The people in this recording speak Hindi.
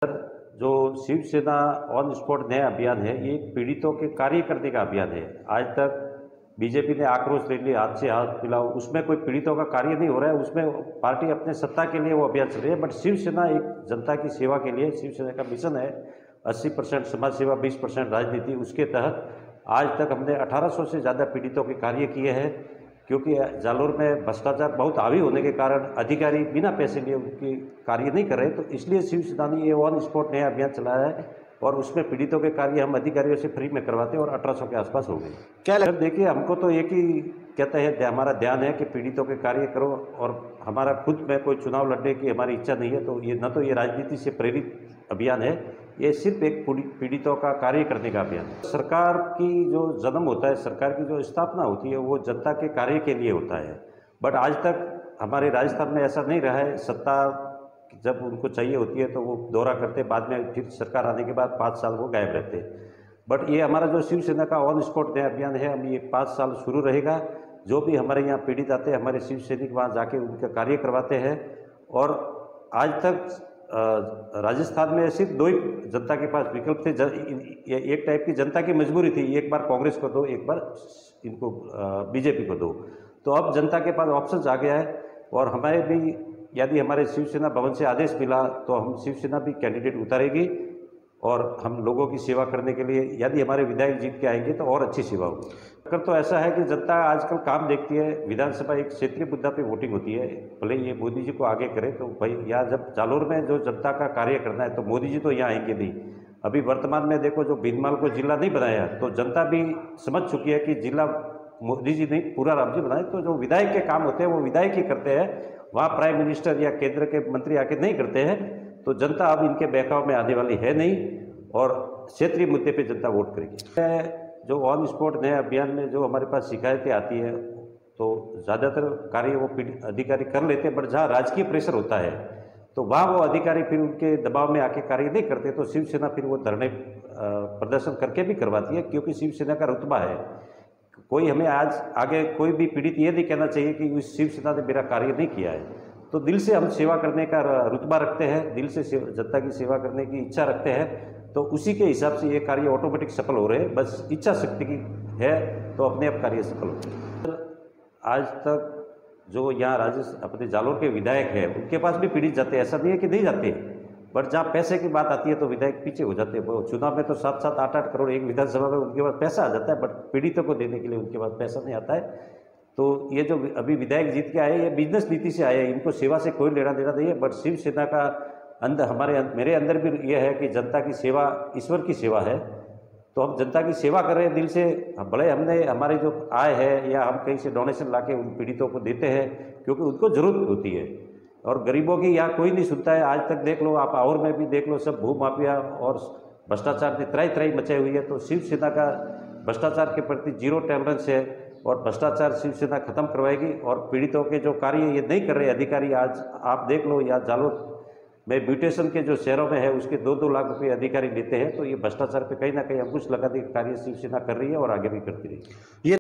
जो शिवसेना ऑन स्पॉट नया अभियान है, ये पीड़ितों के कार्य करने का अभियान है। आज तक बीजेपी ने आक्रोश रैली हाथ से हाथ मिलाओ, उसमें कोई पीड़ितों का कार्य नहीं हो रहा है, उसमें पार्टी अपने सत्ता के लिए वो अभियान चल रही है। बट शिवसेना एक जनता की सेवा के लिए, शिवसेना का मिशन है 80% समाज सेवा 20% राजनीति। उसके तहत आज तक हमने 1800 से ज़्यादा पीड़ितों के कार्य किए हैं, क्योंकि जालोर में भ्रष्टाचार बहुत हावी होने के कारण अधिकारी बिना पैसे लिए उनकी कार्य नहीं कर रहे, तो इसलिए शिवसेना ने ये ऑन स्पॉट नया अभियान चलाया है और उसमें पीड़ितों के कार्य हम अधिकारियों से फ्री में करवाते हैं और 1800 के आसपास हो गए। क्या सर देखिए, हमको तो एक ही कहते हैं, हमारा ध्यान है कि पीड़ितों के कार्य करो, और हमारा खुद में कोई चुनाव लड़ने की हमारी इच्छा नहीं है। तो ये न तो ये राजनीति से प्रेरित अभियान है, ये सिर्फ एक पीड़ितों का कार्य करने का अभियान है। सरकार की जो जन्म होता है, सरकार की जो स्थापना होती है, वो जनता के कार्य के लिए होता है। बट आज तक हमारे राजस्थान में ऐसा नहीं रहा है। सत्ता जब उनको चाहिए होती है तो वो दौरा करते, बाद में फिर सरकार आने के बाद 5 साल वो गायब रहते। बट ये हमारा जो शिवसेना का ऑन स्पॉट नया अभियान है, हम ये 5 साल शुरू रहेगा। जो भी हमारे यहाँ पीड़ित आते हैं, हमारे शिव सैनिक वहाँ जाके उनका कार्य करवाते हैं। और आज तक राजस्थान में सिर्फ 2 ही जनता के पास विकल्प थे। एक टाइप की जनता की मजबूरी थी, एक बार कांग्रेस को दो, एक बार इनको बीजेपी को दो। तो अब जनता के पास ऑप्शन आ गया है, और हमारे भी यदि हमारे शिवसेना भवन से आदेश मिला तो हम शिवसेना भी कैंडिडेट उतारेगी, और हम लोगों की सेवा करने के लिए यदि हमारे विधायक जीत के आएंगे तो और अच्छी सेवा होगी। अगर तो ऐसा है कि जनता आजकल काम देखती है, विधानसभा एक क्षेत्रीय मुद्दा पे वोटिंग होती है, भले ये मोदी जी को आगे करे तो भाई, यहाँ जब जालोर में जो जनता का कार्य करना है तो मोदी जी तो यहाँ आएंगे नहीं। अभी वर्तमान में देखो, जो भीनमाल को जिला नहीं बनाया, तो जनता भी समझ चुकी है कि जिला मोदी जी नहीं, पूरा राज्य बनाए। तो जो विधायक के काम होते हैं वो विधायक ही करते हैं, वहाँ प्राइम मिनिस्टर या केंद्र के मंत्री आके नहीं करते हैं। तो जनता अब इनके बहकाव में आने वाली है नहीं, और क्षेत्रीय मुद्दे पे जनता वोट करेगी। जो ऑन स्पॉट नए अभियान में जो हमारे पास शिकायतें आती है, तो ज़्यादातर कार्य वो अधिकारी कर लेते हैं। बट जहाँ राजकीय प्रेशर होता है तो वहाँ वो अधिकारी फिर उनके दबाव में आके कार्य नहीं करते, तो शिवसेना फिर वो धरने प्रदर्शन करके भी करवाती है, क्योंकि शिवसेना का रुतबा है। कोई हमें आज आगे कोई भी पीड़ित ये नहीं कहना चाहिए कि उस शिवसेना ने मेरा कार्य नहीं किया है। तो दिल से हम सेवा करने का रुतबा रखते हैं, दिल से जनता की सेवा करने की इच्छा रखते हैं, तो उसी के हिसाब से ये कार्य ऑटोमेटिक सफल हो रहे हैं। बस इच्छा शक्ति की है तो अपने आप कार्य सफल होते हैं। आज तक जो यहाँ अपने जालोर के विधायक हैं, उनके पास भी पीड़ित जाते हैं, ऐसा नहीं है कि नहीं जाते। बट जहाँ पैसे की बात आती है तो विधायक पीछे हो जाते हैं। चुनाव में तो 7-7, 8-8 करोड़ एक विधानसभा में उनके पास पैसा आ जाता है, बट पीड़ितों को देने के लिए उनके पास पैसा नहीं आता है। तो ये जो अभी विधायक जीत के आए, ये बिजनेस नीति से आए, इनको सेवा से कोई लेना देना नहीं है। बट शिवसेना का अंदर मेरे अंदर भी यह है कि जनता की सेवा ईश्वर की सेवा है, तो हम जनता की सेवा कर रहे हैं दिल से। भले हमने हमारी जो आय है या हम कहीं से डोनेशन लाके उन पीड़ितों को देते हैं, क्योंकि उनको ज़रूरत होती है, और गरीबों की यहाँ कोई नहीं सुनता है। आज तक देख लो, आप और में भी देख लो, सब भू माफिया और भ्रष्टाचार की त्राई मचाई हुई है। तो शिवसेना का भ्रष्टाचार के प्रति 0 टॉलरेंस है, और भ्रष्टाचार शिवसेना खत्म करवाएगी। और पीड़ितों के जो कार्य ये नहीं कर रहे अधिकारी, आज आप देख लो, या जालोर में म्यूटेशन के जो शहरों में है उसके 2-2 लाख रुपए अधिकारी लेते हैं। तो ये भ्रष्टाचार पे कहीं ना कहीं अंकुश लगाने का कार्य शिवसेना कर रही है और आगे भी करती रहेगी।